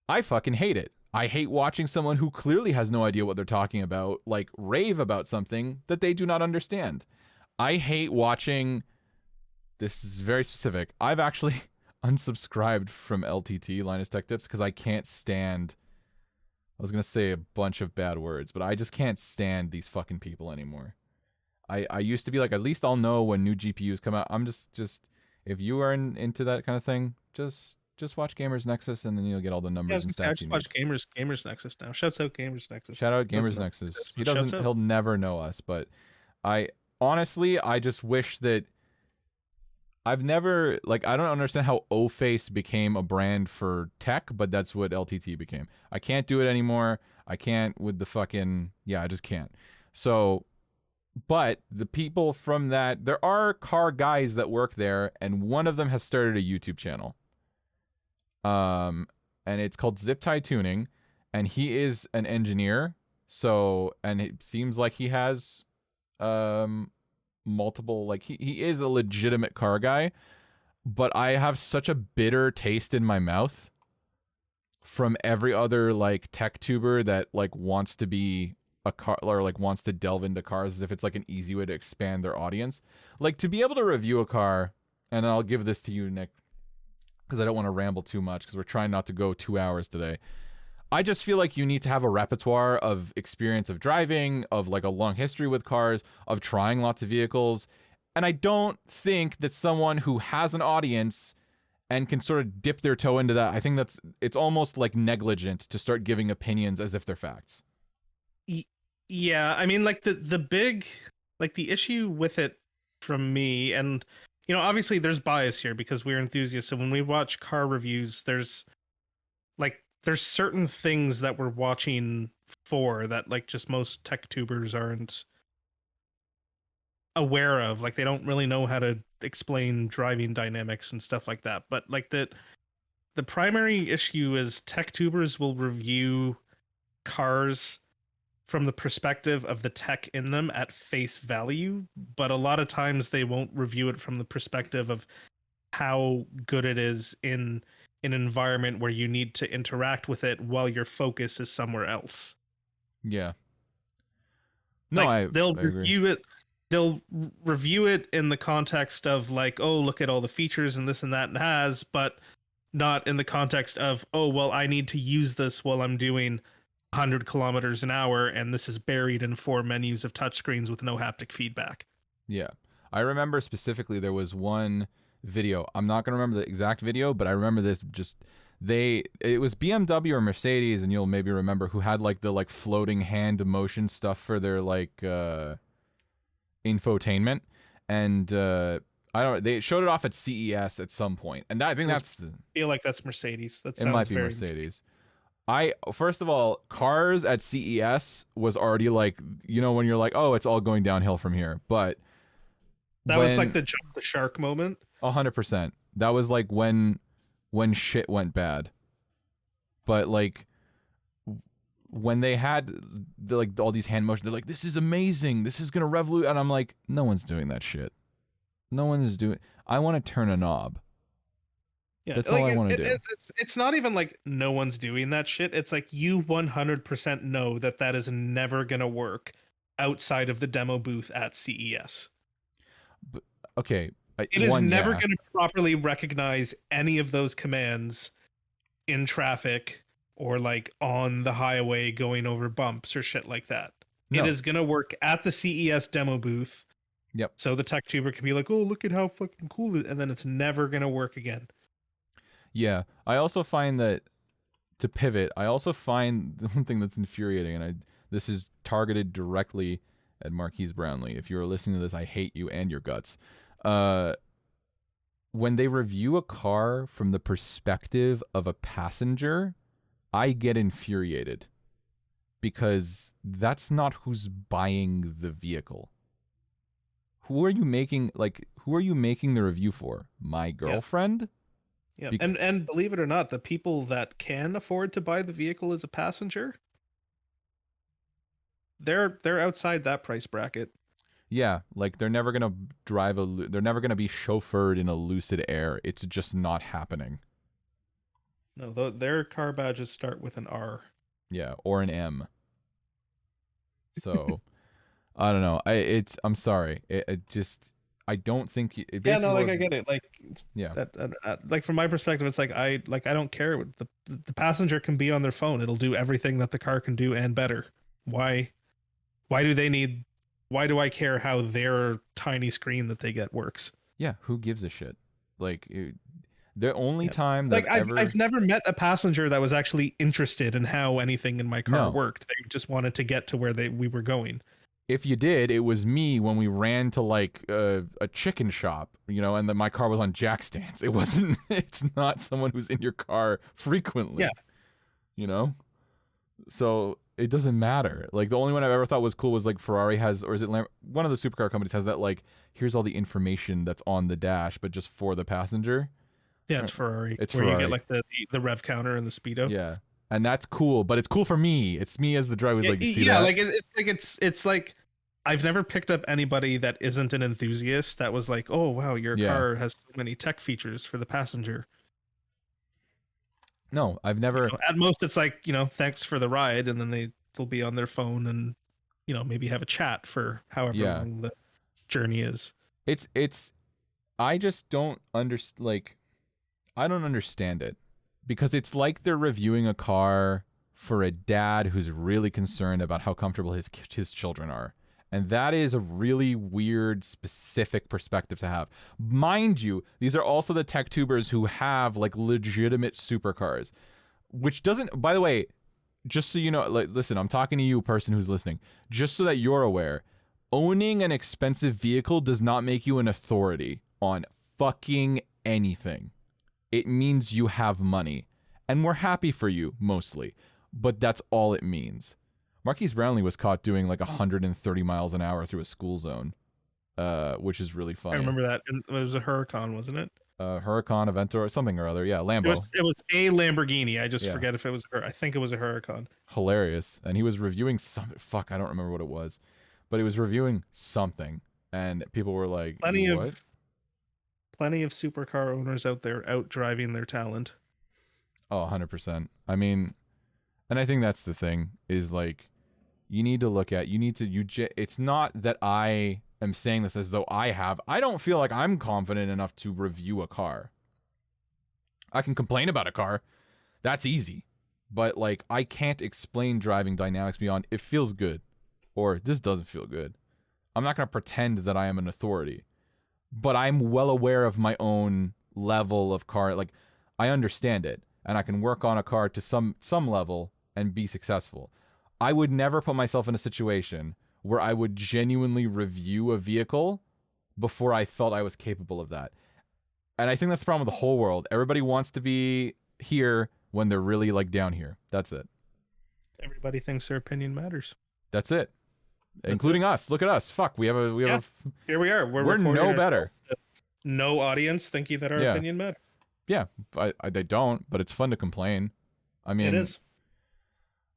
I fucking hate it. I hate watching someone who clearly has no idea what they're talking about, like, rave about something that they do not understand. I hate watching, this is very specific, I've actually unsubscribed from LTT, Linus Tech Tips, because I can't stand, I was going to say a bunch of bad words, but I just can't stand these fucking people anymore. I used to be like, at least I'll know when new GPUs come out. I'm just if you are into that kind of thing, just watch Gamers Nexus, and then you'll get all the numbers and stats you need. Watch Gamers Nexus now. Shouts out Gamers Nexus. Shout out Gamers Nexus. He'll never know us, but honestly, I just wish that I don't understand how O-Face became a brand for tech, but that's what LTT became. I can't do it anymore. I can't with the fucking, I just can't. So, but the people from that, there are car guys that work there, and one of them has started a YouTube channel. And it's called Zip Tie Tuning, and he is an engineer. So, and it seems like he has, multiple, like he is a legitimate car guy, but I have such a bitter taste in my mouth from every other like tech tuber that like wants to be a car or like wants to delve into cars as if it's like an easy way to expand their audience. Like to be able to review a car, and I'll give this to you, Nick, because I don't want to ramble too much because we're trying not to go 2 hours today. I just feel like you need to have a repertoire of experience of driving, of like a long history with cars, of trying lots of vehicles. And I don't think that someone who has an audience and can sort of dip their toe into that, I think it's almost like negligent to start giving opinions as if they're facts. Yeah, I mean, like the big, like the issue with it from me, and obviously there's bias here because we're enthusiasts. So when we watch car reviews, there's certain things that we're watching for that like just most tech tubers aren't aware of. Like they don't really know how to explain driving dynamics and stuff like that. But like the primary issue is tech tubers will review cars from the perspective of the tech in them at face value, but a lot of times they won't review it from the perspective of how good it is in an environment where you need to interact with it while your focus is somewhere else. Yeah. No, like, they'll I review agree. it. They'll review it in the context of like, oh, look at all the features and this and that it has, but not in the context of, oh, well, I need to use this while I'm doing 100 kilometers an hour, and this is buried in 4 menus of touchscreens with no haptic feedback. Yeah. I remember specifically there was one video. I'm not going to remember the exact video, but I remember this just it was BMW or Mercedes, and you'll maybe remember, who had like the like floating hand motion stuff for their like infotainment, and I don't. They showed it off at CES at some point, and I think I feel like that's Mercedes. That sounds, it might be very Mercedes. First of all, cars at CES was already like, when you're like, oh, it's all going downhill from here. But that was like the jump the shark moment. 100%. That was like when shit went bad. But like when they had like all these hand motions, they're like, this is amazing. This is gonna revolutionize. And I'm like, no one's doing that shit. No one is doing. I want to turn a knob. Yeah, that's like, all I want to do. It's not even like no one's doing that shit. It's like you 100% know that is never gonna work outside of the demo booth at CES. But, okay, it is never going to properly recognize any of those commands in traffic or like on the highway going over bumps or shit like that. No. It is going to work at the CES demo booth. Yep. So the tech tuber can be like, oh, look at how fucking cool it is, and then it's never going to work again. Yeah. I also find that, to pivot, I also find the one thing that's infuriating, and this is targeted directly at Marquise Brownlee. If you're listening to this, I hate you and your guts. When they review a car from the perspective of a passenger, I get infuriated, because that's not who's buying the vehicle. Who are you making the review for? My girlfriend? Yeah. And believe it or not, the people that can afford to buy the vehicle as a passenger, they're outside that price bracket. Yeah, like they're never gonna they're never gonna be chauffeured in a Lucid Air. It's just not happening. No, their car badges start with an R. Yeah, or an M. So, I don't know. I'm sorry. I don't think it. Yeah, no, like I get it. Like, yeah, like from my perspective, it's like I don't care. The passenger can be on their phone. It'll do everything that the car can do and better. Why do I care how their tiny screen that they get works? Yeah, who gives a shit? Like, the only time that I've never met a passenger that was actually interested in how anything in my car worked. They just wanted to get to where we were going. If you did, it was me when we ran to like a chicken shop, and then my car was on jack stands. It wasn't. It's not someone who's in your car frequently. Yeah. So it doesn't matter. Like, the only one I've ever thought was cool was like Ferrari has, or is it one of the supercar companies has that, like, here's all the information that's on the dash, but just for the passenger. Yeah, it's Ferrari. It's where Ferrari. You get like the rev counter and the speedo. Yeah, and that's cool, but it's cool for me. It's me as the driver. Like, you see that? Like it's like I've never picked up anybody that isn't an enthusiast that was like, "Oh wow, your Yeah. car has so many tech features for the passenger." No, I've never. At most, it's like, thanks for the ride, and then they'll be on their phone and maybe have a chat for however Yeah. long the journey is. It's. I just don't understand. Like, I don't understand it because it's like they're reviewing a car for a dad who's really concerned about how comfortable his children are. And that is a really weird, specific perspective to have. Mind you, these are also the tech tubers who have like legitimate supercars, which doesn't, by the way, just so you know, like, listen, I'm talking to you, person who's listening, just so that you're aware, owning an expensive vehicle does not make you an authority on fucking anything. It means you have money. And we're happy for you, mostly. But that's all it means. Marquise Brownlee was caught doing like 130 miles an hour through a school zone, which is really funny. I remember that. And it was a Huracan, wasn't it? Huracan, Aventor, something or other. Yeah, Lambo. It was a Lamborghini. I just Yeah. forget if it was her. I think it was a Huracan. Hilarious. And he was reviewing something. Fuck, I don't remember what it was. But he was reviewing something. And people were like, Plenty what? of supercar owners out there out driving their talent. Oh, 100%. I mean, and I think that's the thing is like, it's not that I am saying this as though I don't feel like I'm confident enough to review a car. I can complain about a car. That's easy. But like, I can't explain driving dynamics beyond it feels good or this doesn't feel good. I'm not going to pretend that I am an authority, but I'm well aware of my own level of car. Like, I understand it and I can work on a car to some level and be successful. I would never put myself in a situation where I would genuinely review a vehicle before I felt I was capable of that. And I think that's the problem with the whole world. Everybody wants to be here when they're really like down here. That's it. Everybody thinks their opinion matters. That's it. Including us. Look at us. Fuck, we have here we are. We're no better. No audience thinking that our opinion matters. Yeah, they don't, but it's fun to complain. I mean, it is.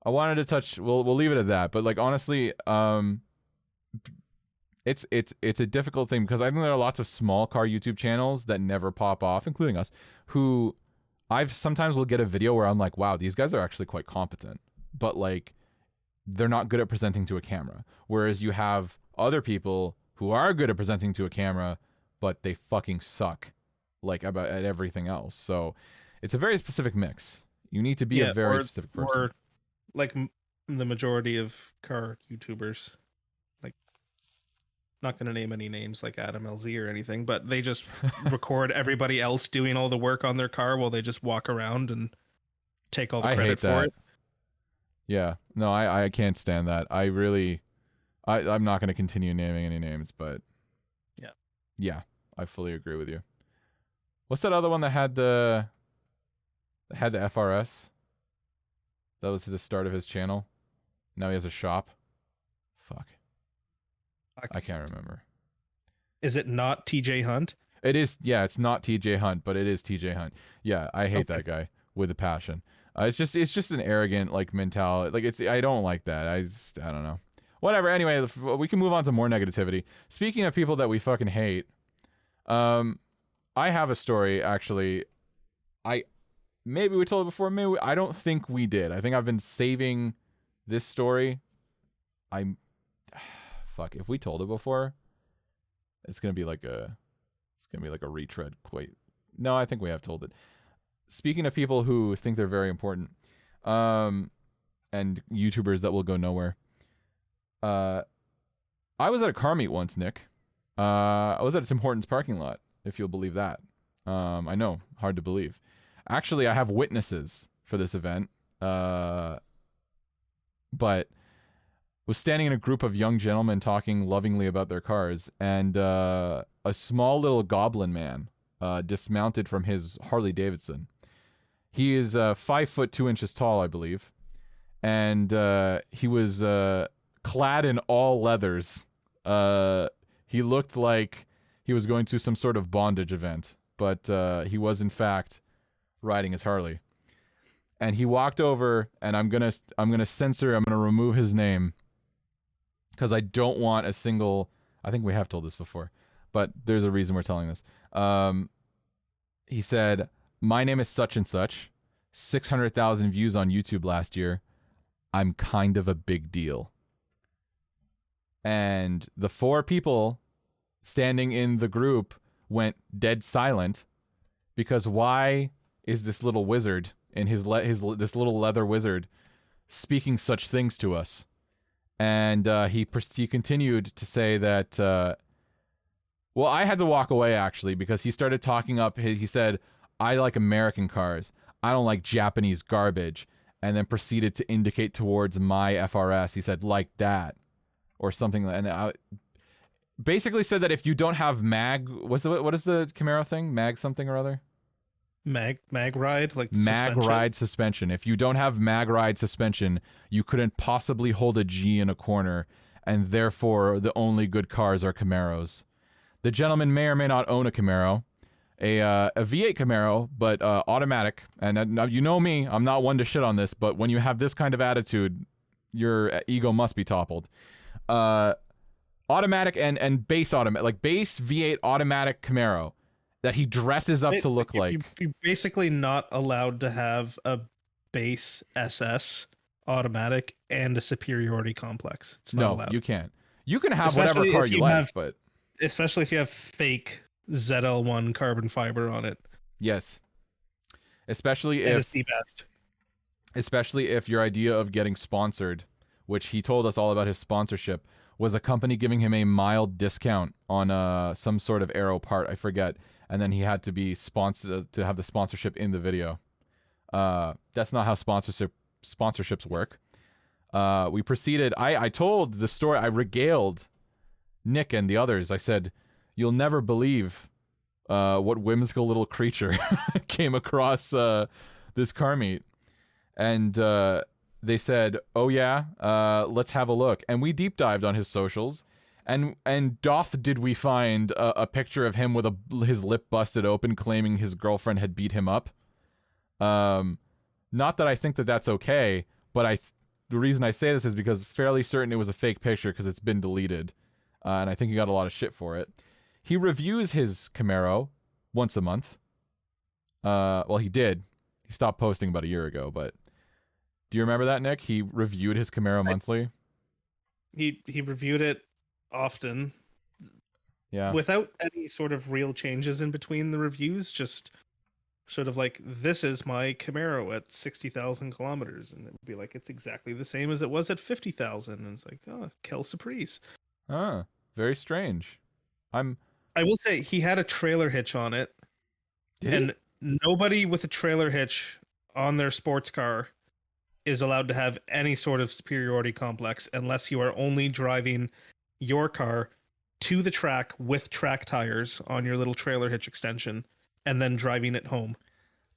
I wanted to touch. We'll leave it at that. But like honestly, it's a difficult thing because I think there are lots of small car YouTube channels that never pop off, including us, who I've sometimes will get a video where I'm like, wow, these guys are actually quite competent, but like they're not good at presenting to a camera. Whereas you have other people who are good at presenting to a camera, but they fucking suck like at everything else. So it's a very specific mix. You need to be a very specific person. Or like the majority of car YouTubers, like, not going to name any names like Adam LZ or anything, but they just record everybody else doing all the work on their car while they just walk around and take all the credit for it. Yeah, no, I can't stand that. I'm not going to continue naming any names, but yeah, I fully agree with you. What's that other one that had the FRS? That was the start of his channel. Now he has a shop. Fuck. I can't remember. Is it not TJ Hunt? It is. Yeah, it's not TJ Hunt, but it is TJ Hunt. Yeah, I hate that guy with a passion. It's just an arrogant like mentality. Like I don't like that. I don't know. Whatever. Anyway, we can move on to more negativity. Speaking of people that we fucking hate, I have a story actually. Maybe we told it before. Maybe I don't think we did. I think I've been saving this story. Fuck. If we told it before, it's gonna be like a retread. No, I think we have told it. Speaking of people who think they're very important, and YouTubers that will go nowhere. I was at a car meet once, Nick. I was at Tim Hortons parking lot, if you'll believe that. I know, hard to believe. Actually, I have witnesses for this event, but was standing in a group of young gentlemen talking lovingly about their cars, and a small little goblin man dismounted from his Harley Davidson. He is 5 foot 2 inches tall, I believe, and he was clad in all leathers. He looked like he was going to some sort of bondage event, but he was in fact riding his Harley. And he walked over, and I'm gonna remove his name. because I don't want a single. I think we have told this before, but there's a reason we're telling this. He said, "My name is such and such, 600,000 views on YouTube last year. I'm kind of a big deal." And the 4 people standing in the group went dead silent, because why is this little wizard and this little leather wizard speaking such things to us? And he continued to say that. Well, I had to walk away actually, because he started talking up. He said, "I like American cars. I don't like Japanese garbage," and then proceeded to indicate towards my FRS. He said, "Like that," or something. And I basically said that if you don't have what is the Camaro thing? Mag something or other? Mag ride, like the mag suspension. ride suspension. If you don't have mag ride suspension, you couldn't possibly hold a G in a corner, and therefore the only good cars are Camaros. The gentleman may or may not own a Camaro, a V8 Camaro, but automatic. And now you know me, I'm not one to shit on this, but when you have this kind of attitude, your ego must be toppled. Automatic and base automatic, like base V8 automatic Camaro that he dresses up to look like. You're basically not allowed to have a base SS automatic and a superiority complex. It's not allowed. You can't. You can have Especially whatever car you like, but especially if you have fake ZL1 carbon fiber on it. Yes. Especially if your idea of getting sponsored, which he told us all about his sponsorship, was a company giving him a mild discount on some sort of aero part, I forget, and then he had to be sponsored to have the sponsorship in the video. That's not how sponsorships work. We proceeded. I told the story. I regaled Nick and the others. I said, "You'll never believe what whimsical little creature came across this car meet." And they said, "Oh yeah, let's have a look." And we deep dived on his socials, and doth did we find a picture of him with his lip busted open, claiming his girlfriend had beat him up. Not that I think that that's okay, but the reason I say this is because fairly certain it was a fake picture because it's been deleted, and I think he got a lot of shit for it. He reviews his Camaro once a month. Well, he did. He stopped posting about a year ago, but do you remember that, Nick? He reviewed his Camaro monthly. He reviewed it often. Yeah. Without any sort of real changes in between the reviews, just sort of like, "This is my Camaro at 60,000 kilometers," and it would be like, "It's exactly the same as it was at 50,000," and it's like, "Oh, quelle surprise." Very strange. I will say he had a trailer hitch on it, and nobody with a trailer hitch on their sports car is allowed to have any sort of superiority complex unless you are only driving your car to the track with track tires on your little trailer hitch extension and then driving it home.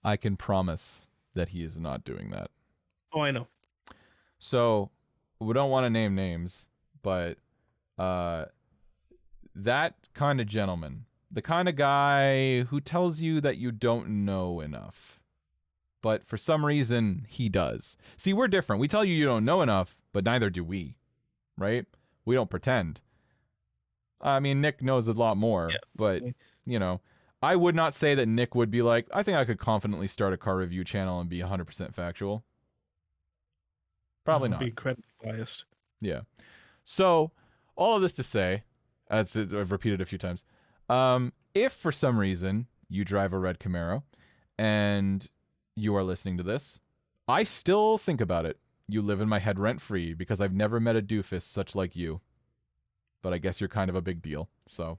I can promise that he is not doing that. Oh, I know. So we don't want to name names, but that kind of gentleman, the kind of guy who tells you that you don't know enough, but for some reason he does. See, we're different. We tell you don't know enough, but neither do we, right? We don't pretend. I mean, Nick knows a lot more, but, you know, I would not say that Nick would be like, "I think I could confidently start a car review channel and be 100% factual." Probably not. Be incredibly biased. Yeah. So, all of this to say, as I've repeated a few times, if for some reason you drive a red Camaro and you are listening to this, I still think about it. You live in my head rent-free because I've never met a doofus such like you. But I guess you're kind of a big deal. So,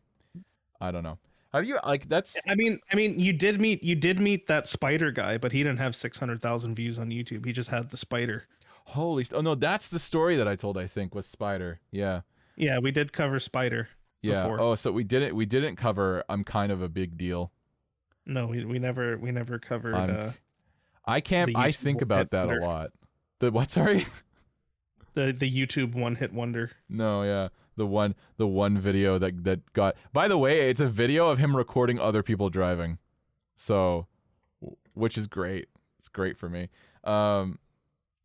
I don't know. Have you, like, that's... I mean, you did meet that spider guy, but he didn't have 600,000 views on YouTube. He just had the spider. Holy... Oh, no, that's the story that I told, I think, was Spider. Yeah. Yeah, we did cover Spider before. Oh, so we didn't cover I'm kind of a big deal. No, we never covered... I think about that a lot. The what, sorry? The YouTube one-hit wonder. No, yeah. The one video that got... By the way, it's a video of him recording other people driving. So, which is great. It's great for me.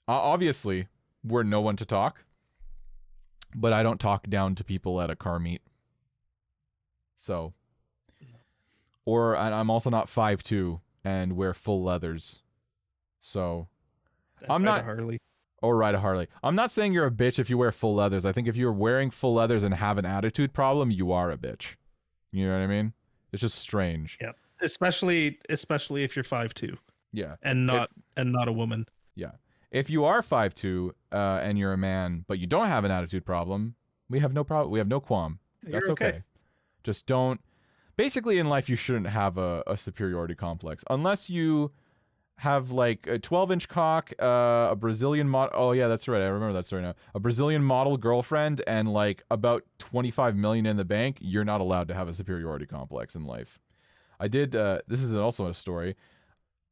Obviously, we're no one to talk. but I don't talk down to people at a car meet. So, I'm also not 5'2" and wear full leathers. So, I'm Ride a not. Harley. Or ride a Harley. I'm not saying you're a bitch if you wear full leathers. I think if you're wearing full leathers and have an attitude problem, you are a bitch. You know what I mean? It's just strange. Yeah. Especially if you're 5'2". Yeah. And not a woman. Yeah. If you are 5'2" and you're a man, but you don't have an attitude problem, we have no problem. We have no qualm. That's You're okay. Just don't. Basically, in life, you shouldn't have a superiority complex unless you have like a 12-inch cock, a Brazilian model. Oh yeah, that's right. I remember that story now. A Brazilian model girlfriend and like about 25 million in the bank. You're not allowed to have a superiority complex in life. I did. This is also a story.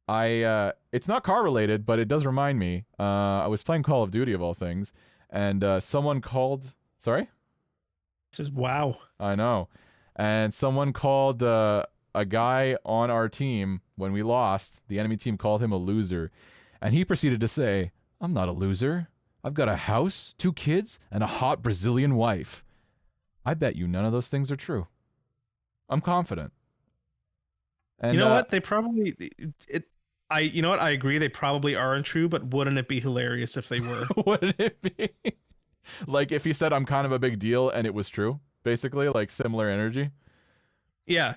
It's not car related, but it does remind me. I was playing Call of Duty of all things, and someone called. Sorry. It says wow. I know, and someone called a guy on our team when we lost. The enemy team called him a loser, and he proceeded to say, "I'm not a loser. I've got a house, 2 kids, and a hot Brazilian wife." I bet you none of those things are true. I'm confident. And you know what? They probably you know what? I agree. They probably aren't true, but wouldn't it be hilarious if they were? Wouldn't it be? Like if he said I'm kind of a big deal and it was true, basically, like similar energy. Yeah.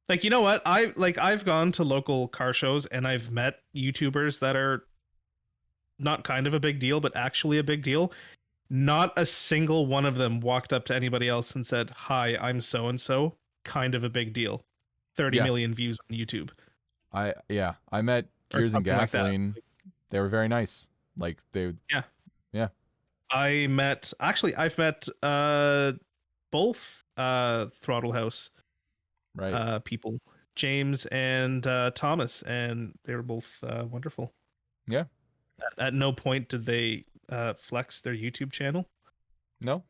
Like, you know what? I've gone to local car shows and I've met YouTubers that are not kind of a big deal, but actually a big deal. Not a single one of them walked up to anybody else and said, "Hi, I'm so and so, kind of a big deal." 30 million views on YouTube. I met Gears and Gasoline. Like they were very nice. Like they. Yeah. I've met both Throttle House people, James and Thomas, and they were both wonderful. Yeah. At no point did they flex their YouTube channel. No,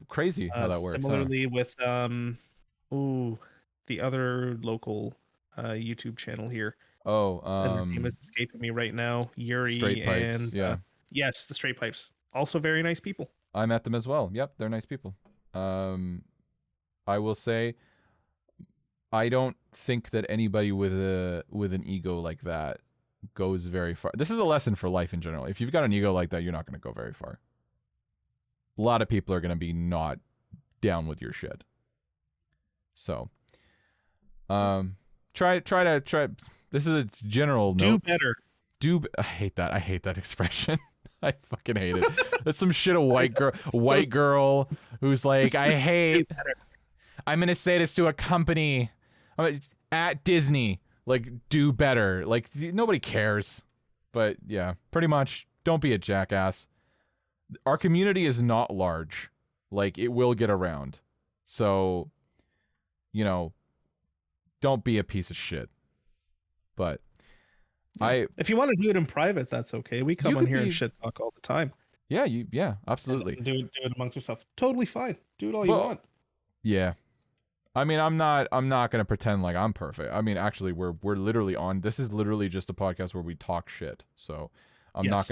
crazy how that works. Similarly with the other local YouTube channel here. Oh, and their name is escaping me right now. Yuri Straight Pipes, and yeah. Yes, the Straight Pipes. Also very nice people. I met them as well. Yep, they're nice people. I will say I don't think that anybody with an ego like that goes very far. This is a lesson for life in general. If you've got an ego like that, you're not going to go very far. A lot of people are going to be not down with your shit. So, try. This is a general note. Do better. I hate that. I hate that expression. I fucking hate it. That's some shit. A white girl who's like, I'm gonna say this to a company at Disney. Like, do better. Like, nobody cares. But yeah, pretty much. Don't be a jackass. Our community is not large. Like, it will get around. So, don't be a piece of shit. But if you want to do it in private, that's okay. We come on here and shit talk all the time. Yeah, absolutely. Do it amongst yourself. Totally fine. Do it all you want. Yeah. I mean, I'm not going to pretend like I'm perfect. I mean, actually we're literally this is literally just a podcast where we talk shit. So, I'm not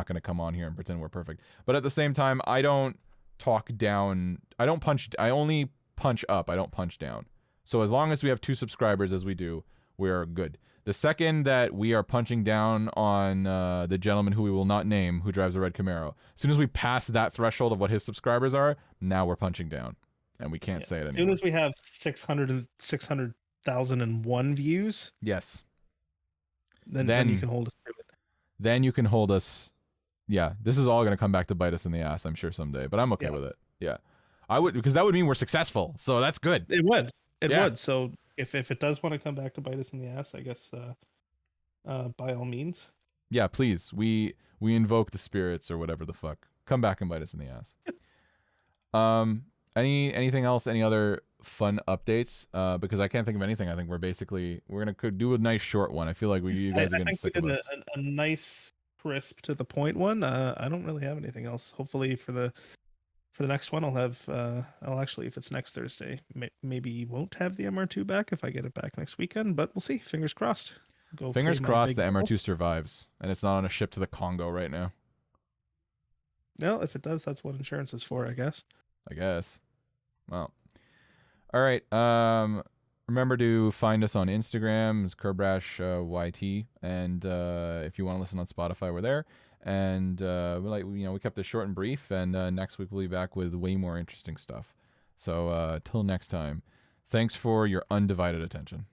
going to come on here and pretend we're perfect. But at the same time, I don't talk down. I only punch up. I don't punch down. So as long as we have 2 subscribers as we do, we're good. The second that we are punching down on the gentleman who we will not name who drives a red Camaro, as soon as we pass that threshold of what his subscribers are, now we're punching down. And we can't say it anymore. As soon as we have 600,001 views. Yes. Then you can hold us to it. Then you can hold us. Yeah, this is all going to come back to bite us in the ass, I'm sure, someday. But I'm okay with it. Yeah. I would, because that would mean we're successful. So that's good. It would. It would. So if it does want to come back to bite us in the ass, I guess by all means. Yeah, please. We invoke the spirits or whatever the fuck. Come back and bite us in the ass. Anything else? Any other fun updates? Because I can't think of anything. I think we're gonna do a nice short one. I feel like you guys are getting sick of us. A nice, crisp to the point one. I don't really have anything else. Hopefully for the next one, I'll have. I'll actually, if it's next Thursday, maybe won't have the MR2 back if I get it back next weekend. But we'll see. Fingers crossed. Fingers crossed the MR2 survives and it's not on a ship to the Congo right now. No, if it does, that's what insurance is for, I guess. I guess. Well, all right. Remember to find us on Instagram, it's Curbrash YT, and if you want to listen on Spotify, we're there. And we kept this short and brief, and next week we'll be back with way more interesting stuff. So till next time, thanks for your undivided attention.